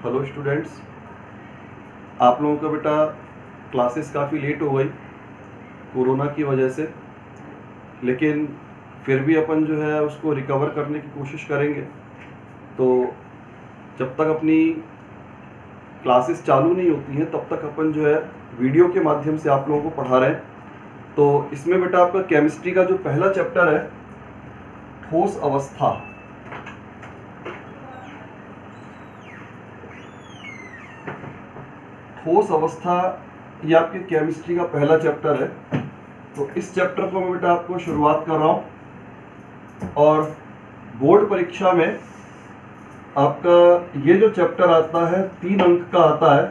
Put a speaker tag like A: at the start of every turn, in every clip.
A: Hello students, आप लोगों का बेटा क्लासेस काफ़ी लेट हो गई कोरोना की वजह से, लेकिन फिर भी अपन जो है उसको रिकवर करने की कोशिश करेंगे। तो जब तक अपनी क्लासेस चालू नहीं होती हैं तब तक अपन जो है वीडियो के माध्यम से आप लोगों को पढ़ा रहे हैं। तो इसमें बेटा आपका केमिस्ट्री का जो पहला चैप्टर है ठोस अवस्था, ठोस अवस्था ये आपके केमिस्ट्री का पहला चैप्टर है। तो इस चैप्टर को मैं बेटा आपको शुरुआत कर रहा हूँ और बोर्ड परीक्षा में आपका ये जो चैप्टर आता है 3 अंक का आता है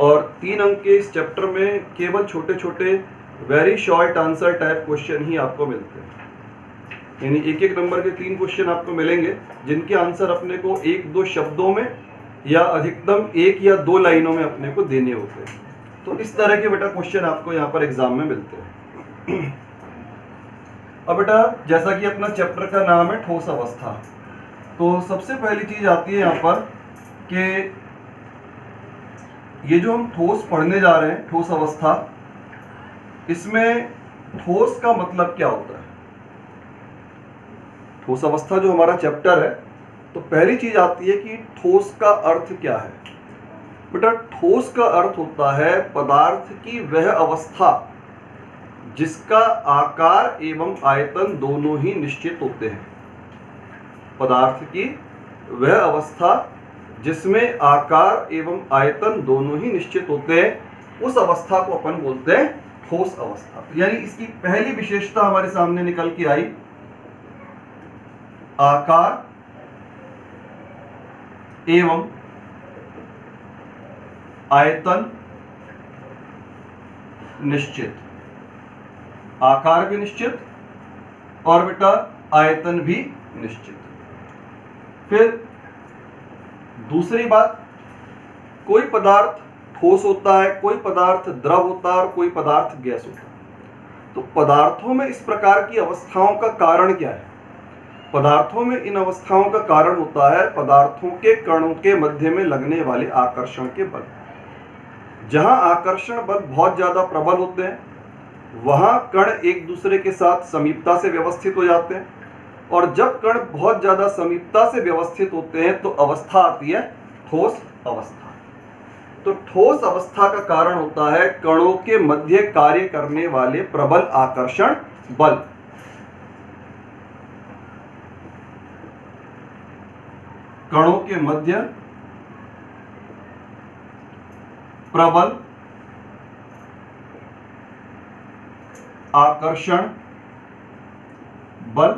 A: और 3 अंक के इस चैप्टर में केवल छोटे छोटे very short answer type question ही आपको मिलते हैं। यानी एक एक नंबर के 3 क्वेश्चन आपको मिलेंगे जिनके आंसर अपने को 1-2 शब्दों में या अधिकतम 1 या 2 लाइनों में अपने को देने होते हैं। तो इस तरह के बेटा क्वेश्चन आपको यहाँ पर एग्जाम में मिलते हैं। अब बेटा जैसा कि अपना चैप्टर का नाम है ठोस अवस्था, तो सबसे पहली चीज आती है यहाँ पर कि ये जो हम ठोस पढ़ने जा रहे हैं ठोस अवस्था, इसमें ठोस का मतलब क्या होता है। ठोस अवस्था जो हमारा चैप्टर है, तो पहली चीज आती है कि ठोस का अर्थ क्या है। बेटा ठोस का अर्थ होता है पदार्थ की वह अवस्था जिसका आकार एवं आयतन दोनों ही निश्चित होते हैं। पदार्थ की वह अवस्था जिसमें आकार एवं आयतन दोनों ही निश्चित होते हैं, उस अवस्था को अपन बोलते हैं ठोस अवस्था। यानी इसकी पहली विशेषता हमारे सामने निकल के आई, आकार एवं आयतन निश्चित। आकार भी निश्चित और बेटा आयतन भी निश्चित। फिर दूसरी बात, कोई पदार्थ ठोस होता है, कोई पदार्थ द्रव होता है और कोई पदार्थ गैस होता है। तो पदार्थों में इस प्रकार की अवस्थाओं का कारण क्या है। पदार्थों में इन अवस्थाओं का कारण होता है पदार्थों के कणों के मध्य में लगने वाले आकर्षण के बल। जहां आकर्षण बल बहुत ज्यादा प्रबल होते हैं वहां कण एक दूसरे के साथ समीपता से व्यवस्थित हो जाते हैं, और जब कण बहुत ज्यादा समीपता से व्यवस्थित होते हैं तो अवस्था आती है ठोस अवस्था। तो ठोस अवस्था का कारण होता है कणों के मध्य कार्य करने वाले प्रबल आकर्षण बल। कणों के मध्य प्रबल आकर्षण बल,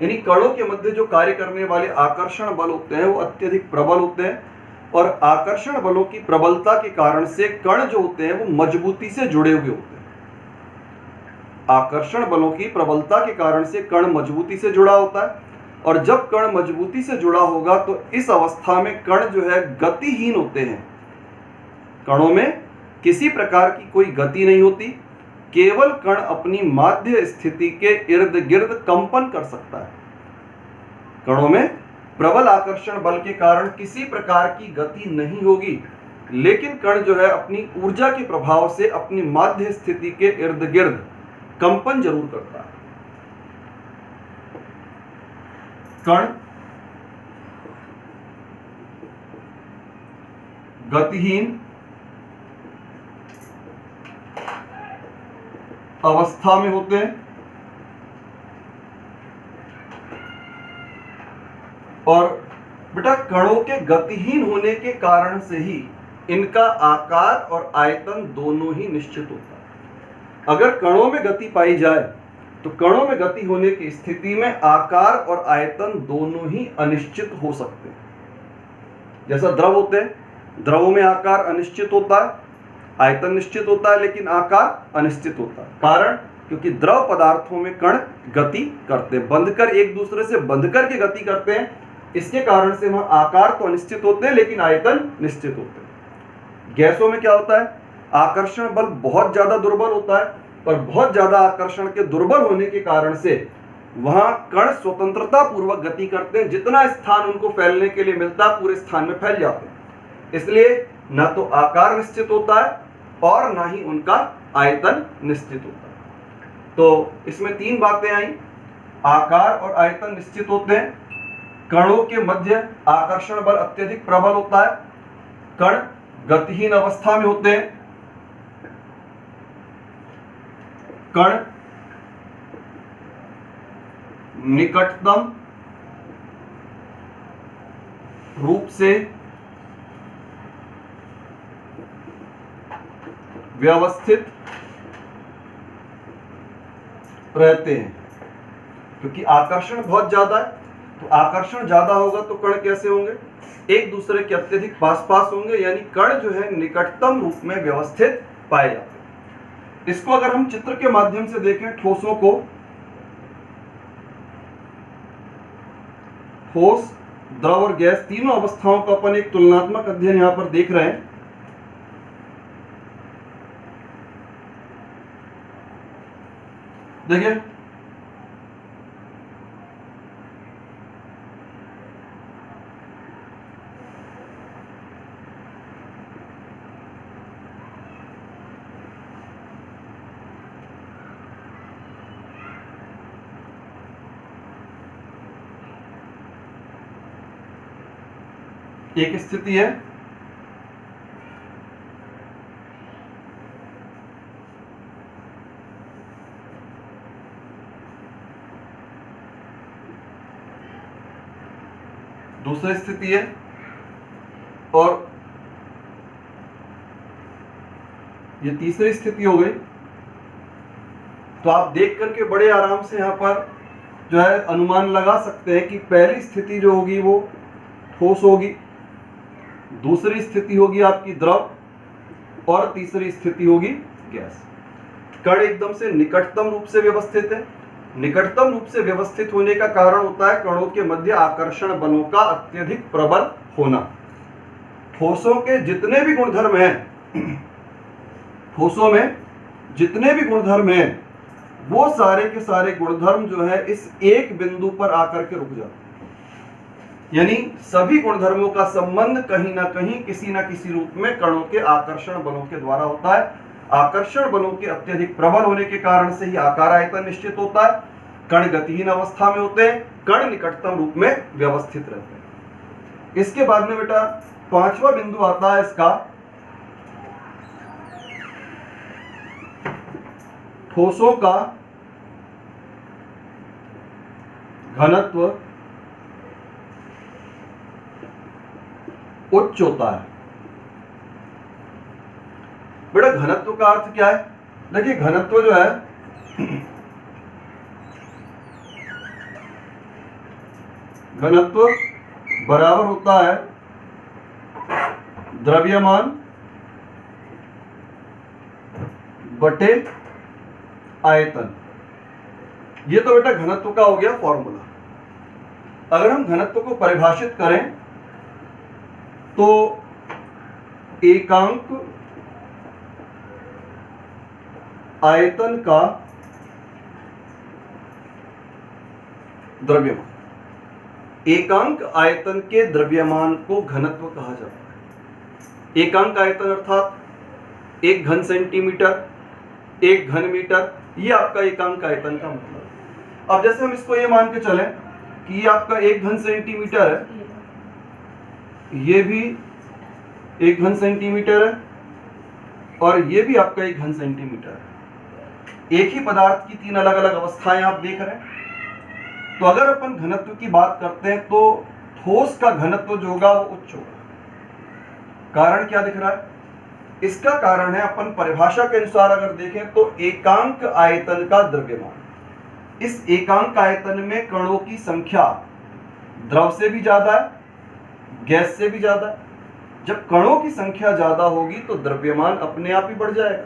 A: यानी कणों के मध्य जो कार्य करने वाले आकर्षण बल होते हैं वो अत्यधिक प्रबल होते हैं, और आकर्षण बलों की प्रबलता के कारण से कण जो होते हैं वो मजबूती से जुड़े हुए होते हैं। आकर्षण बलों की प्रबलता के कारण से कण मजबूती से जुड़ा होता है, और जब कण मजबूती से जुड़ा होगा तो इस अवस्था में कण जो है गतिहीन होते हैं। कणों में किसी प्रकार की कोई गति नहीं होती, केवल कण अपनी माध्य स्थिति के इर्द गिर्द कंपन कर सकता है। कणों में प्रबल आकर्षण बल के कारण किसी प्रकार की गति नहीं होगी, लेकिन कण जो है अपनी ऊर्जा के प्रभाव से अपनी माध्य स्थिति के इर्द गिर्द कंपन जरूर करता है। कण गतिहीन अवस्था में होते हैं, और बेटा कणों के गतिहीन होने के कारण से ही इनका आकार और आयतन दोनों ही निश्चित होता है। अगर कणों में गति पाई जाए तो कणों में गति होने की स्थिति में आकार और आयतन दोनों ही अनिश्चित हो सकते हैं। जैसा द्रव होते हैं, द्रवों में आकार अनिश्चित होता है, आयतन निश्चित होता है, लेकिन आकार अनिश्चित होता है। कारण क्योंकि द्रव पदार्थों में कण गति करते हैं, बंधकर एक दूसरे से बंधकर के गति करते हैं, इसके कारण से वहां आकार तो अनिश्चित होते हैं लेकिन आयतन निश्चित होते हैं। गैसों में क्या होता है, आकर्षण बल बहुत ज्यादा दुर्बल होता है, और बहुत ज्यादा आकर्षण के दुर्बल होने के कारण से वहां कण स्वतंत्रता पूर्वक गति करते हैं, जितना स्थान उनको फैलने के लिए मिलता है पूरे स्थान में फैल जाते हैं। इसलिए ना तो आकार निश्चित होता है और ना ही उनका आयतन निश्चित होता है। तो इसमें तीन बातें आई, आकार और आयतन निश्चित होते हैं, कणों के मध्य आकर्षण बल अत्यधिक प्रबल होता है, कण गतिहीन अवस्था में होते हैं, कण निकटतम रूप से व्यवस्थित रहते हैं। क्योंकि आकर्षण बहुत ज्यादा है, तो आकर्षण ज्यादा होगा तो कण कैसे होंगे, एक दूसरे के अत्यधिक पास पास होंगे, यानी कण जो है निकटतम रूप में व्यवस्थित पाए जाते हैं। इसको अगर हम चित्र के माध्यम से देखें, ठोसों को, ठोस, द्रव और गैस तीनों अवस्थाओं का अपन एक तुलनात्मक अध्ययन यहां पर देख रहे हैं। देखिए एक स्थिति है, दूसरी स्थिति है, और ये तीसरी स्थिति हो गई। तो आप देख करके बड़े आराम से यहां पर जो है अनुमान लगा सकते हैं कि पहली स्थिति जो होगी वो ठोस होगी, दूसरी स्थिति होगी आपकी द्रव, और तीसरी स्थिति होगी गैस। कण एकदम से निकटतम रूप से व्यवस्थित है। निकटतम रूप से व्यवस्थित होने का कारण होता है कणों के मध्य आकर्षण बलों का अत्यधिक प्रबल होना। ठोसों के जितने भी गुणधर्म हैं, ठोसों में जितने भी गुणधर्म हैं, वो सारे के सारे गुणधर्म जो है इस एक बिंदु पर आकर के रुक जाते हैं। यानी सभी गुणधर्मों का संबंध कहीं ना कहीं किसी ना किसी रूप में कणों के आकर्षण बलों के द्वारा होता है। आकर्षण बलों के अत्यधिक प्रबल होने के कारण से ही आकार आयतन निश्चित होता है। कण गतिहीन अवस्था में होते हैं, कण निकटतम रूप में व्यवस्थित रहते हैं। इसके बाद में बेटा पांचवा बिंदु आता है इसका, ठोसों का घनत्व उच्च होता है। बेटा घनत्व का अर्थ क्या है? देखिए घनत्व जो है घनत्व बराबर होता है द्रव्यमान बटे आयतन। ये तो बेटा घनत्व का हो गया फॉर्मूला। अगर हम घनत्व को परिभाषित करें तो एकांक आयतन का द्रव्यमान, एकांक आयतन के द्रव्यमान को घनत्व कहा जाता है। एकांक आयतन अर्थात 1 घन सेंटीमीटर, 1 घन मीटर, ये आपका एकांक आयतन का मतलब है। अब जैसे हम इसको ये मान के चलें कि ये आपका 1 घन सेंटीमीटर है, ये भी 1 घन सेंटीमीटर है, और ये भी आपका 1 घन सेंटीमीटर है। एक ही पदार्थ की 3 अलग अलग अवस्थाएं आप देख रहे हैं। तो अगर अपन घनत्व की बात करते हैं तो ठोस का घनत्व जो होगा वो उच्च होगा। कारण क्या दिख रहा है? इसका कारण है, अपन परिभाषा के अनुसार अगर देखें तो एकांक आयतन का द्रव्यमान। इस एकांक आयतन में कणों की संख्या द्रव से भी ज्यादा है, गैस से भी ज्यादा है। जब कणों की संख्या ज्यादा होगी तो द्रव्यमान अपने आप ही बढ़ जाएगा।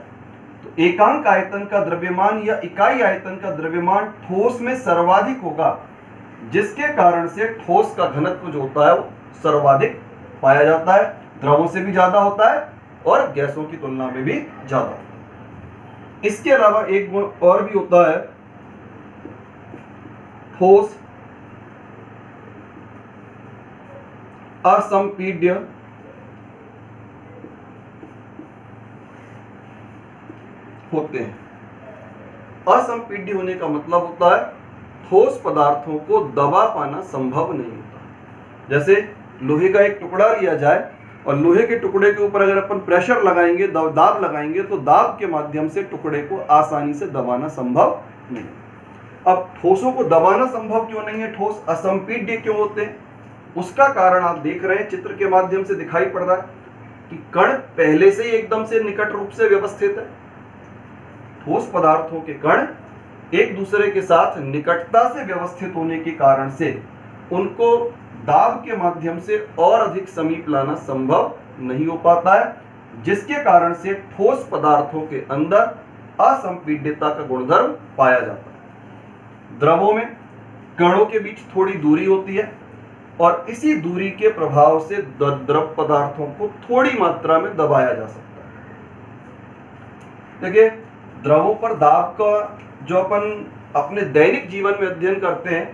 A: तो एकांक आयतन का द्रव्यमान या इकाई आयतन का द्रव्यमान ठोस में सर्वाधिक होगा, जिसके कारण से ठोस का घनत्व जो होता है वो सर्वाधिक पाया जाता है। द्रवों से भी ज्यादा होता है और गैसों की तुलना में भी ज्यादा होता है। इसके अलावा एक गुण और भी होता है, ठोस, असंपीड्य, होते हैं। असंपीड्य होने का मतलब होता है ठोस पदार्थों को दबा पाना संभव नहीं होता। जैसे लोहे का एक टुकड़ा लिया जाए और लोहे के टुकड़े के ऊपर अगर अपन प्रेशर लगाएंगे, दाब लगाएंगे, तो दाब के माध्यम से टुकड़े को आसानी से दबाना संभव नहीं। अब ठोसों को दबाना संभव क्यों नहीं है, ठोस असंपीड्य क्यों होते हैं, उसका कारण आप देख रहे हैं, चित्र के माध्यम से दिखाई पड़ रहा है कि कण पहले से ही एकदम से निकट रूप से व्यवस्थित है। ठोस पदार्थों के कण एक दूसरे के साथ निकटता से व्यवस्थित होने के कारण से उनको दाब के माध्यम से और अधिक समीप लाना संभव नहीं हो पाता है, जिसके कारण से ठोस पदार्थों के अंदर असंपीड्यता का गुणधर्म पाया जाता है। द्रवों में कणों के बीच थोड़ी दूरी होती है और इसी दूरी के प्रभाव से द्रव पदार्थों को थोड़ी मात्रा में दबाया जा सकता है। देखिए, द्रवों पर दाब का जो अपन अपने दैनिक जीवन में अध्ययन करते हैं,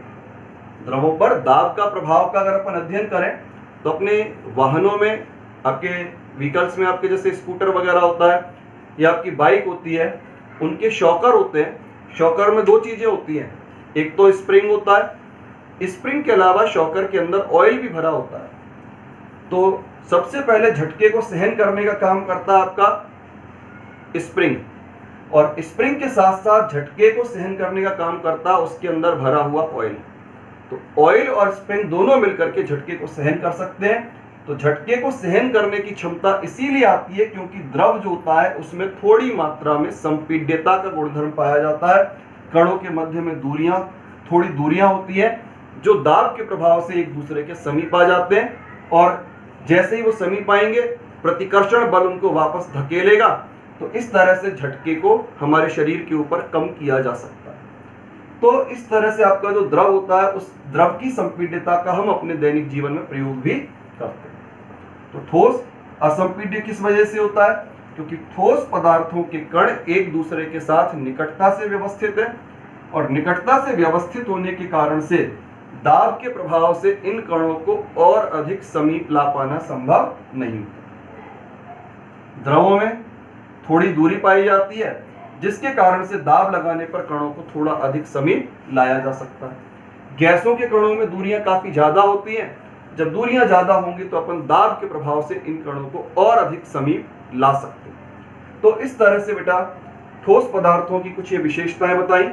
A: द्रवों पर दाब का प्रभाव का अगर अपन अध्ययन करें तो अपने वाहनों में, आपके व्हीकल्स में, आपके जैसे स्कूटर वगैरह होता है या आपकी बाइक होती है, उनके शॉकर होते हैं। शॉकर में दो चीजें होती हैं, एक तो स्प्रिंग होता है, स्प्रिंग के अलावा शॉकर के अंदर ऑयल भी भरा होता है। तो सबसे पहले झटके को सहन करने का काम करता है आपका स्प्रिंग, और स्प्रिंग के साथ साथ झटके को सहन करने का काम करता है उसके अंदर भरा हुआ ऑयल। तो ऑयल और स्प्रिंग दोनों मिलकर के झटके को सहन कर सकते हैं। तो झटके को सहन करने की क्षमता इसीलिए आती है क्योंकि द्रव जो होता है उसमें थोड़ी मात्रा में संपीड्यता का गुणधर्म पाया जाता है। कणों के मध्य में थोड़ी दूरियां होती है जो दाब के प्रभाव से एक दूसरे के समीप आ जाते हैं, और जैसे ही वो समीप आएंगे प्रतिकर्षण बल उनको वापस धकेलेगा। तो इस तरह से झटके को हमारे शरीर के ऊपर कम किया जा सकता है। तो इस तरह से आपका जो द्रव होता है उस द्रव की संपीड्यता का हम अपने दैनिक जीवन में प्रयोग भी करते हैं। तो ठोस असंपीड्य किस वजह से होता है, क्योंकि ठोस पदार्थों के कण एक दूसरे के साथ निकटता से व्यवस्थित है, और निकटता से व्यवस्थित होने के कारण से दाब के प्रभाव से इन कणों को और अधिक समीप ला पाना संभव नहीं होता। द्रवों में थोड़ी दूरी पाई जाती है जिसके कारण से दाब लगाने पर कणों को थोड़ा अधिक समीप लाया जा सकता है। गैसों के कणों में दूरियां काफी ज्यादा होती हैं। जब दूरियां ज्यादा होंगी तो अपन दाब के प्रभाव से इन कणों को और अधिक समीप ला सकते हैं। तो इस तरह से बेटा ठोस पदार्थों की कुछ ये विशेषताएं बताई।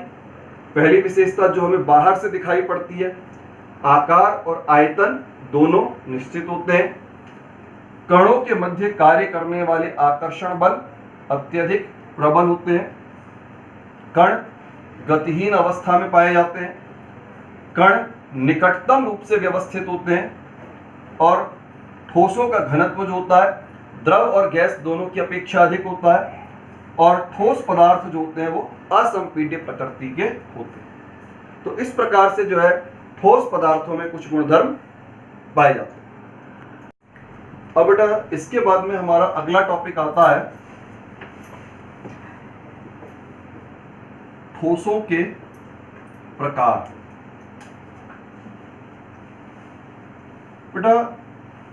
A: पहली विशेषता जो हमें बाहर से दिखाई पड़ती है, आकार और आयतन दोनों निश्चित होते हैं। कणों के मध्य कार्य करने वाले आकर्षण बल अत्यधिक प्रबल होते हैं। कण गतिहीन अवस्था में पाए जाते हैं। कण निकटतम रूप से व्यवस्थित होते हैं, और ठोसों का घनत्व जो होता है द्रव और गैस दोनों की अपेक्षा अधिक होता है, और ठोस पदार्थ जो होते हैं वो असंपीड्य प्रकृति के होते हैं। तो इस प्रकार से जो है ठोस पदार्थों में कुछ गुणधर्म पाए जाते हैं। अब बेटा इसके बाद में हमारा अगला टॉपिक आता है ठोसों के प्रकार। बेटा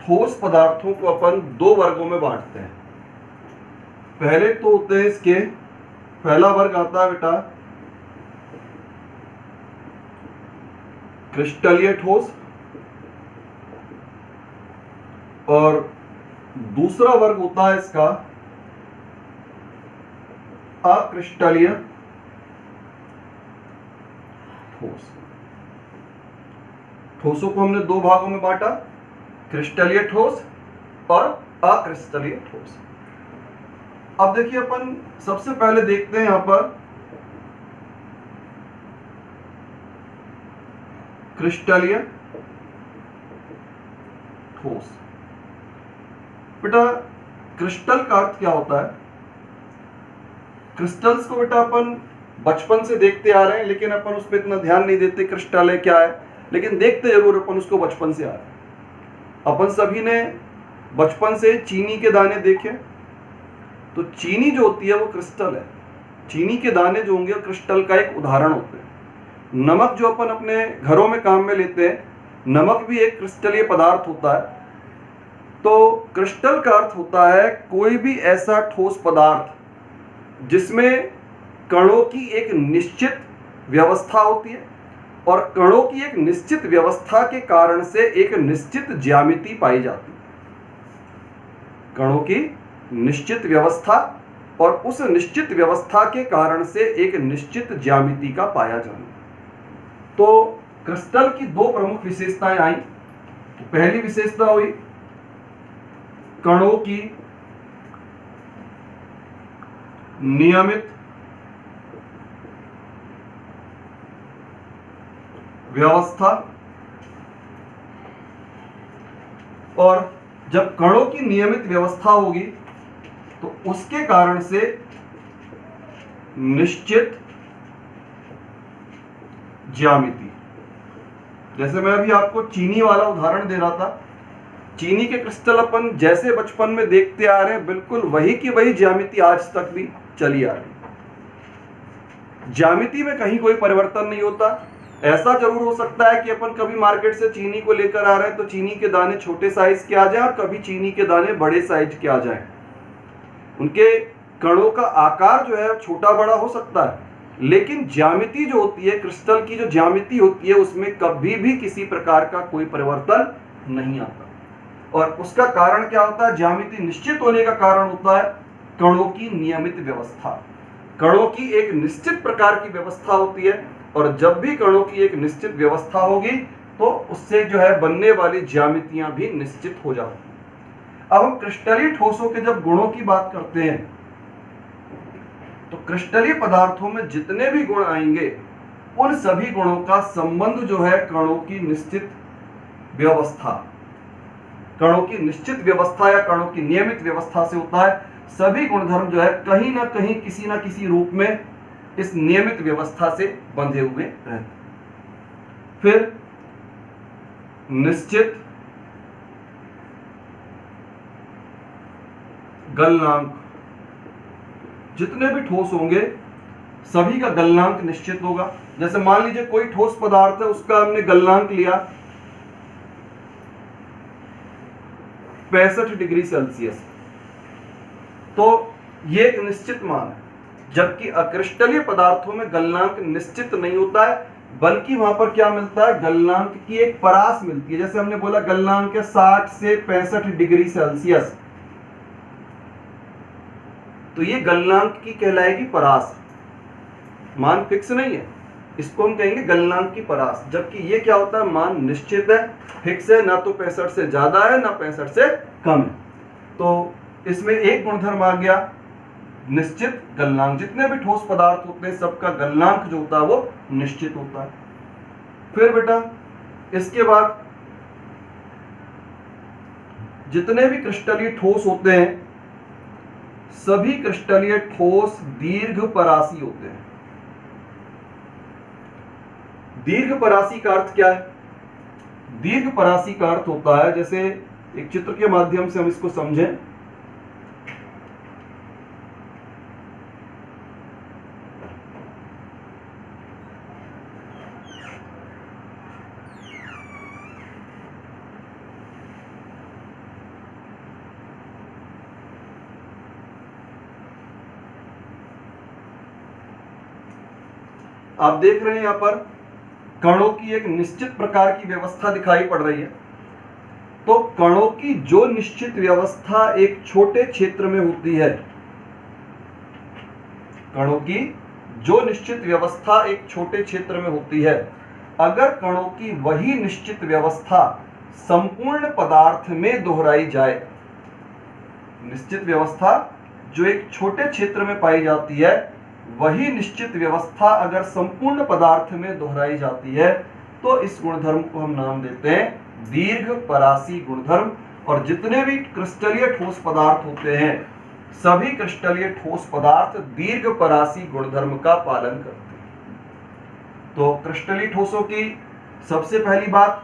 A: ठोस पदार्थों को अपन दो वर्गों में बांटते हैं। पहले तो होते हैं इसके, पहला वर्ग आता है बेटा क्रिस्टलीय ठोस, और दूसरा वर्ग होता है इसका अक्रिस्टलीय ठोस। ठोसों को हमने दो भागों में बांटा, क्रिस्टलीय ठोस और अक्रिस्टलीय ठोस। अब देखिए अपन सबसे पहले देखते हैं यहां पर क्रिस्टलीय ठोस। बेटा क्रिस्टल का अर्थ क्या होता है? क्रिस्टल्स को बेटा अपन बचपन से देखते आ रहे हैं, लेकिन अपन उस पर इतना ध्यान नहीं देते क्रिस्टल है क्या है, लेकिन देखते जरूर अपन उसको बचपन से आ रहे हैं। अपन सभी ने बचपन से चीनी के दाने देखे, तो चीनी जो होती है वो क्रिस्टल है। चीनी के दाने जो होंगे क्रिस्टल का एक उदाहरण होते हैं। नमक जो अपन अपने घरों में काम में लेते हैं, नमक भी एक क्रिस्टलीय पदार्थ होता है। तो क्रिस्टल का अर्थ होता है कोई भी ऐसा ठोस पदार्थ जिसमें कणों की एक निश्चित व्यवस्था होती है और कणों की एक निश्चित व्यवस्था के कारण से एक निश्चित ज्यामिति पाई जाती है। कणों की निश्चित व्यवस्था और उस निश्चित व्यवस्था के कारण से एक निश्चित ज्यामिति का पाया जाना। तो क्रिस्टल की दो प्रमुख विशेषताएं आई। पहली विशेषता हुई कणों की नियमित व्यवस्था, और जब कणों की नियमित व्यवस्था होगी तो उसके कारण से निश्चित ज्यामिति। जैसे मैं अभी आपको चीनी वाला उदाहरण दे रहा था, चीनी के क्रिस्टल अपन जैसे बचपन में देखते आ रहे हैं, बिल्कुल वही की वही ज्यामिति आज तक भी चली आ रही। ज्यामिति में कहीं कोई परिवर्तन नहीं होता। ऐसा जरूर हो सकता है कि अपन कभी मार्केट से चीनी को लेकर आ रहे हैं तो चीनी के दाने छोटे साइज के आ जाएं और कभी चीनी के दाने बड़े साइज के आ जाएं। उनके कणों का आकार जो है छोटा बड़ा हो सकता है, लेकिन ज्यामिति जो होती है, क्रिस्टल की जो ज्यामिति होती है, उसमें कभी भी किसी प्रकार का कोई परिवर्तन नहीं आता। और उसका कारण क्या होता है? ज्यामिति निश्चित होने का कारण होता है कणों की नियमित व्यवस्था। कणों की एक निश्चित प्रकार की व्यवस्था होती है और जब भी कणों की एक निश्चित व्यवस्था होगी तो उससे जो है बनने वाली ज्यामितियां भी निश्चित हो जाती हैं। अब हम क्रिस्टलीय ठोसों के जब गुणों की बात करते हैं तो क्रिस्टलीय पदार्थों में जितने भी गुण आएंगे उन सभी गुणों का संबंध जो है कणों की निश्चित व्यवस्था, कणों की निश्चित व्यवस्था या कणों की नियमित व्यवस्था से होता है। सभी गुणधर्म जो है कहीं ना कहीं किसी ना किसी रूप में इस नियमित व्यवस्था से बंधे हुए रहते हैं। फिर निश्चित गलनांक, जितने भी ठोस होंगे सभी का गलनांक निश्चित होगा। जैसे मान लीजिए कोई ठोस पदार्थ है, उसका हमने गलनांक लिया 65 डिग्री सेल्सियस, तो ये एक निश्चित मान है। जबकि अक्रिस्टलीय पदार्थों में गलनांक निश्चित नहीं होता है, बल्कि वहां पर क्या मिलता है? गलनांक की एक परास मिलती है। जैसे हमने बोला गलनांक है 60 से 65 डिग्री सेल्सियस, तो ये गलनांक की कहलाएगी परास। मान फिक्स नहीं है, इसको हम कहेंगे गलनांक की परास। जबकि ये क्या होता है? मान निश्चित है, फिक्स है, ना तो 65 से ज्यादा है ना 65 से कम है। तो इसमें एक गुणधर्म आ गया निश्चित गलनांक। जितने भी ठोस पदार्थ होते हैं सबका गलनांक जो होता है वो निश्चित होता है। फिर बेटा इसके बाद जितने भी क्रिस्टलीय ठोस होते हैं सभी क्रिस्टलीय ठोस दीर्घपरासी होते हैं। दीर्घपरासी का अर्थ क्या है? दीर्घपरासी का अर्थ होता है, जैसे एक चित्र के माध्यम से हम इसको समझें। आप देख रहे हैं यहां पर कणों की एक निश्चित प्रकार की व्यवस्था दिखाई पड़ रही है। तो कणों की जो निश्चित व्यवस्था एक छोटे क्षेत्र में होती है, कणों की जो निश्चित व्यवस्था एक छोटे क्षेत्र में होती है, अगर कणों की वही निश्चित व्यवस्था संपूर्ण पदार्थ में दोहराई जाए, निश्चित व्यवस्था जो एक छोटे क्षेत्र में पाई जाती है वही निश्चित व्यवस्था अगर संपूर्ण पदार्थ में दोहराई जाती है तो इस गुणधर्म को हम नाम देते हैं दीर्घपरासी गुणधर्म। और जितने भी क्रिस्टलीय ठोस पदार्थ होते हैं सभी क्रिस्टलीय ठोस पदार्थ दीर्घपरासी गुणधर्म का पालन करते हैं। तो क्रिस्टलीय ठोसों की सबसे पहली बात,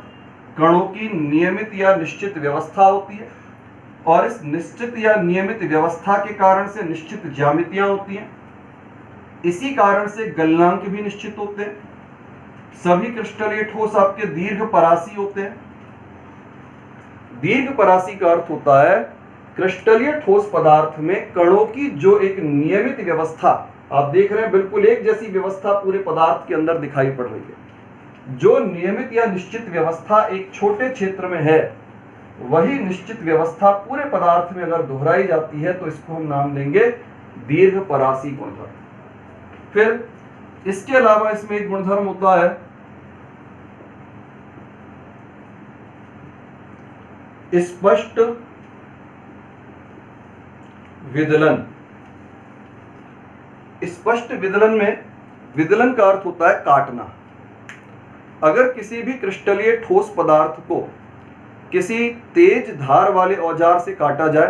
A: कणों की नियमित या निश्चित व्यवस्था होती है और इस निश्चित या नियमित व्यवस्था के कारण से निश्चित ज्यामितियां होती हैं। इसी कारण से गलनांक भी निश्चित होते हैं। सभी क्रिस्टलीय ठोस आपके दीर्घ परासी होते हैं। दीर्घ परासी का अर्थ होता है क्रिस्टलीय ठोस पदार्थ में कणों की जो एक नियमित व्यवस्था, आप देख रहे हैं बिल्कुल एक जैसी व्यवस्था पूरे पदार्थ के अंदर दिखाई पड़ रही है। जो नियमित या निश्चित व्यवस्था एक छोटे क्षेत्र में है, वही निश्चित व्यवस्था पूरे पदार्थ में अगर दोहराई जाती है तो इसको हम नाम देंगे दीर्घ परासी गुणधर्म। फिर इसके अलावा इसमें एक गुणधर्म होता है स्पष्ट विदलन। स्पष्ट विदलन में विदलन का अर्थ होता है काटना। अगर किसी भी क्रिस्टलीय ठोस पदार्थ को किसी तेज धार वाले औजार से काटा जाए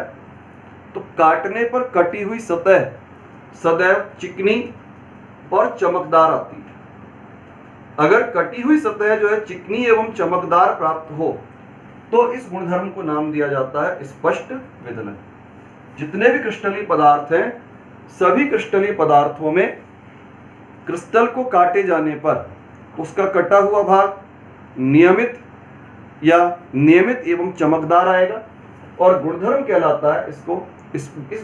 A: तो काटने पर कटी हुई सतह सदैव चिकनी और चमकदार आती है। अगर कटी हुई सतह जो है चिकनी एवं चमकदार प्राप्त हो तो इस गुणधर्म को नाम दिया जाता है स्पष्ट विदलन। जितने भी क्रिस्टलीय पदार्थ हैं, सभी क्रिस्टलीय पदार्थों में क्रिस्टल को काटे जाने पर उसका कटा हुआ भाग नियमित एवं चमकदार आएगा और गुणधर्म कहलाता है इस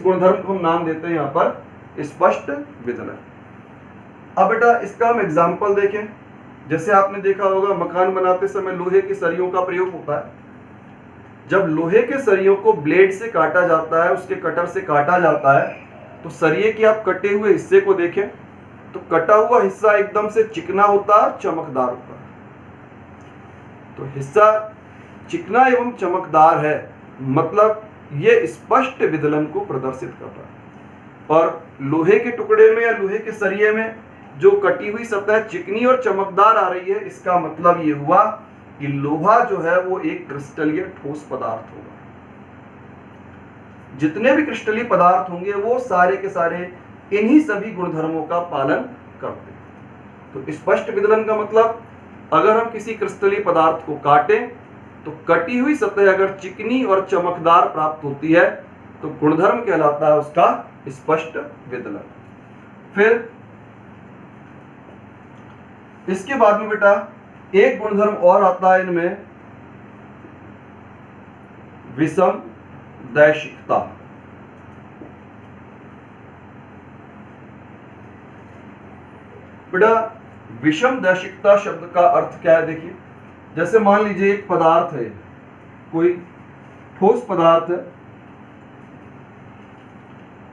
A: गुणधर्म को हम नाम देते हैं यहाँ पर स्पष्ट विदलन। अब बेटा इसका हम एग्जाम्पल देखें। जैसे आपने देखा होगा मकान बनाते समय लोहे की सरियों का प्रयोग होता है। जब लोहे के सरियों को ब्लेड से काटा जाता है, उसके कटर से काटा जाता है, तो सरिये के आप कटे हुए हिस्से को देखें तो कटा हुआ हिस्सा एकदम से चिकना होता है, चमकदार होता है। तो हिस्सा चिकना एवं चमकदार है, मतलब ये स्पष्ट विदलन को प्रदर्शित कर रहा है। और लोहे के टुकड़े में या लोहे के सरिये में जो कटी हुई सतह चिकनी और चमकदार आ रही है, इसका मतलब ये हुआ कि लोहा जो है वो एक क्रिस्टलीय ठोस पदार्थ होगा। जितने भी क्रिस्टलीय पदार्थ होंगे वो सारे के सारे इन्हीं सभी गुणधर्मों का पालन करते हैं। तो स्पष्ट विदलन का मतलब अगर हम किसी क्रिस्टलीय पदार्थ को काटें तो कटी हुई सतह अगर चिकनी और चमकदार प्राप्त होती है तो गुणधर्म कहलाता है उसका स्पष्ट विदलन। फिर इसके बाद में बेटा एक गुणधर्म और आता है इनमें, विषम दैशिकता। बेटा विषम दैशिकता शब्द का अर्थ क्या है? देखिए, जैसे मान लीजिए एक पदार्थ है, कोई ठोस पदार्थ है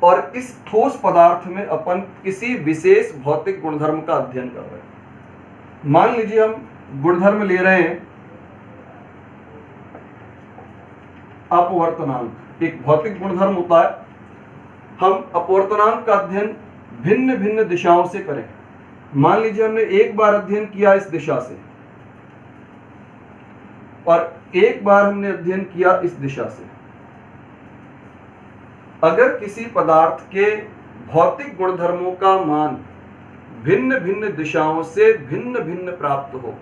A: और इस ठोस पदार्थ में अपन किसी विशेष भौतिक गुणधर्म का अध्ययन कर रहे हैं। मान लीजिए हम गुणधर्म ले रहे हैं अपवर्तनांक, एक भौतिक गुणधर्म होता है। हम अपवर्तनांक का अध्ययन भिन्न भिन्न दिशाओं से करें। मान लीजिए हमने एक बार अध्ययन किया इस दिशा से और एक बार हमने अध्ययन किया इस दिशा से। अगर किसी पदार्थ के भौतिक गुणधर्मों का मान भिन्न भिन्न दिशाओं से भिन्न भिन्न प्राप्त हो,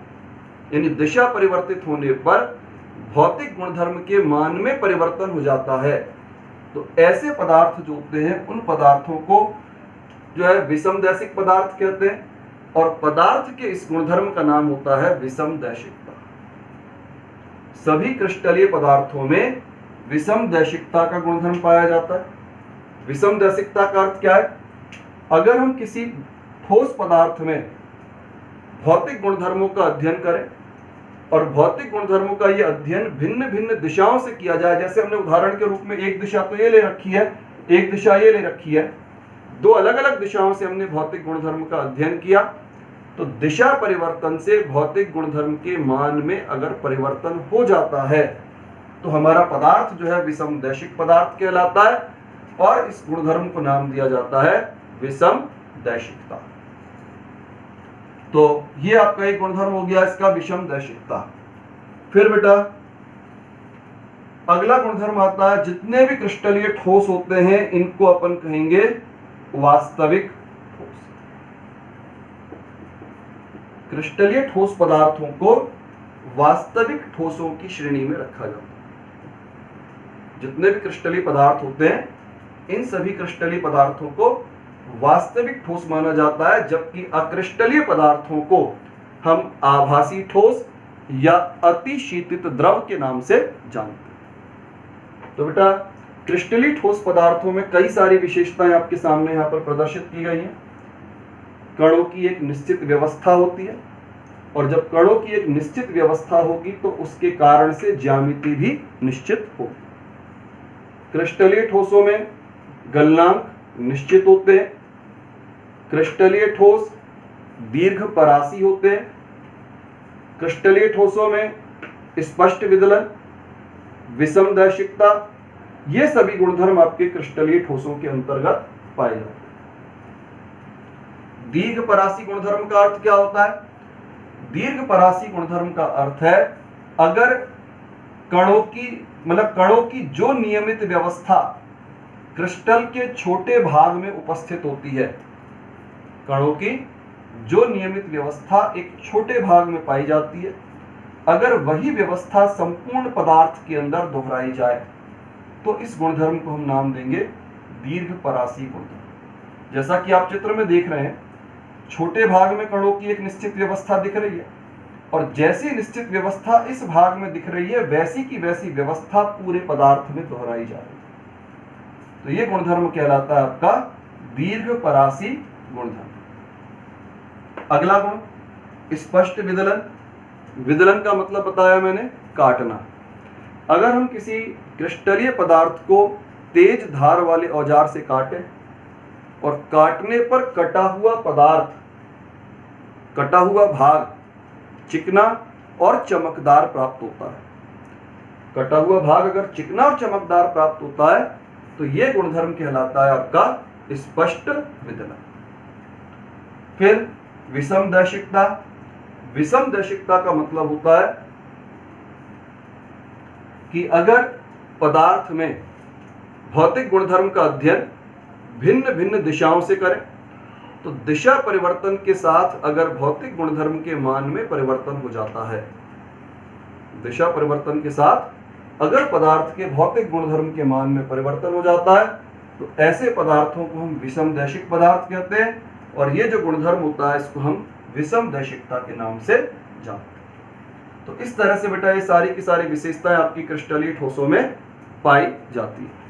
A: यानी दिशा परिवर्तित होने पर भौतिक गुणधर्म के मान में परिवर्तन हो जाता है, तो ऐसे पदार्थ जो होते हैं उन पदार्थों को जो है विषम दैशिक पदार्थ कहते हैं और पदार्थ के इस गुणधर्म का नाम होता है विषम दैशिकता। सभी क्रिस्टलीय पदार्थों में विषम दैशिकता का गुणधर्म पाया जाता है। विषम दैशिकता का अर्थ क्या है? अगर हम किसी ठोस पदार्थ में भौतिक गुणधर्मों का अध्ययन करें और भौतिक गुणधर्मों का यह अध्ययन भिन्न भिन्न दिशाओं से किया जाए, जैसे हमने उदाहरण के रूप में एक दिशा तो ये ले रखी है, एक दिशा ये ले रखी है, दो अलग अलग दिशाओं से हमने भौतिक गुणधर्म का अध्ययन किया, तो दिशा परिवर्तन से भौतिक गुणधर्म के मान में अगर परिवर्तन हो जाता है तो हमारा पदार्थ जो है विषम दैशिक पदार्थ कहलाता है और इस गुणधर्म को नाम दिया जाता है विषम दैशिकता। तो ये आपका एक गुणधर्म हो गया इसका विषम दैशिकता। फिर बेटा अगला गुणधर्म आता है, जितने भी क्रिस्टलीय ठोस होते हैं इनको अपन कहेंगे वास्तविक ठोस। क्रिस्टलीय ठोस पदार्थों को वास्तविक ठोसों की श्रेणी में रखा जाता है। जितने भी क्रिस्टलीय पदार्थ होते हैं इन सभी क्रिस्टलीय पदार्थों को वास्तविक ठोस माना जाता है, जबकि अक्रिस्टलीय पदार्थों को हम आभासी ठोस या अति शीतित द्रव के नाम से जानते हैं। तो बेटा क्रिस्टलीय ठोस पदार्थों में कई सारी विशेषताएं आपके सामने यहाँ पर प्रदर्शित की गई हैं। कणों की एक निश्चित व्यवस्था होती है, और जब कणों की एक निश्चित व्यवस्था होगी तो उसके कारण से ज्यामिति भी निश्चित होगी। क्रिस्टलीय ठोसों में गलनांक निश्चित होते हैं। क्रिस्टलीय ठोस दीर्घपरासी होते हैं। क्रिस्टलीय ठोसों में स्पष्ट विदलन, विषम दैशिकता, ये सभी गुणधर्म आपके क्रिस्टलीय ठोसों के अंतर्गत पाए जाते हैं। दीर्घपरासी गुणधर्म का अर्थ क्या होता है? दीर्घपरासी गुणधर्म का अर्थ है अगर कणों की जो नियमित व्यवस्था क्रिस्टल के छोटे भाग में उपस्थित होती है, कणों की जो नियमित व्यवस्था एक छोटे भाग में पाई जाती है, अगर वही व्यवस्था संपूर्ण पदार्थ के अंदर दोहराई जाए तो इस गुणधर्म को हम नाम देंगे दीर्घपरासी गुणधर्म। जैसा कि आप चित्र में देख रहे हैं, छोटे भाग में कणों की एक निश्चित व्यवस्था दिख रही है, और जैसी निश्चित व्यवस्था इस भाग में दिख रही है वैसी की वैसी व्यवस्था पूरे पदार्थ में दोहराई जा रही है। तो यह गुणधर्म कहलाता है आपका दीर्घपरासी गुणधर्म। अगला गुण स्पष्ट विदलन। विदलन का मतलब बताया मैंने, काटना। अगर हम किसी क्रिस्टलीय पदार्थ को तेज धार वाले औजार से काटें और काटने पर कटा हुआ भाग चिकना और चमकदार प्राप्त होता है। कटा हुआ भाग अगर चिकना और चमकदार प्राप्त होता है तो यह गुणधर्म कहलाता है आपका स्पष्ट विदलन। फिर विषम दैशिकता। विषम दैशिकता का मतलब होता है कि अगर पदार्थ में भौतिक गुणधर्म का अध्ययन भिन्न भिन्न दिशाओं से करें तो दिशा परिवर्तन के साथ अगर भौतिक गुणधर्म के मान में परिवर्तन हो जाता है, दिशा परिवर्तन के साथ अगर पदार्थ के भौतिक गुणधर्म के मान में परिवर्तन हो जाता है तो ऐसे पदार्थों को हम विषम दैशिक पदार्थ कहते हैं, और ये जो गुणधर्म होता है इसको हम विषम दैशिकता के नाम से जानते हैं। तो इस तरह से बेटा ये सारी की सारी विशेषताएं आपकी क्रिस्टलीय ठोसों में पाई जाती है।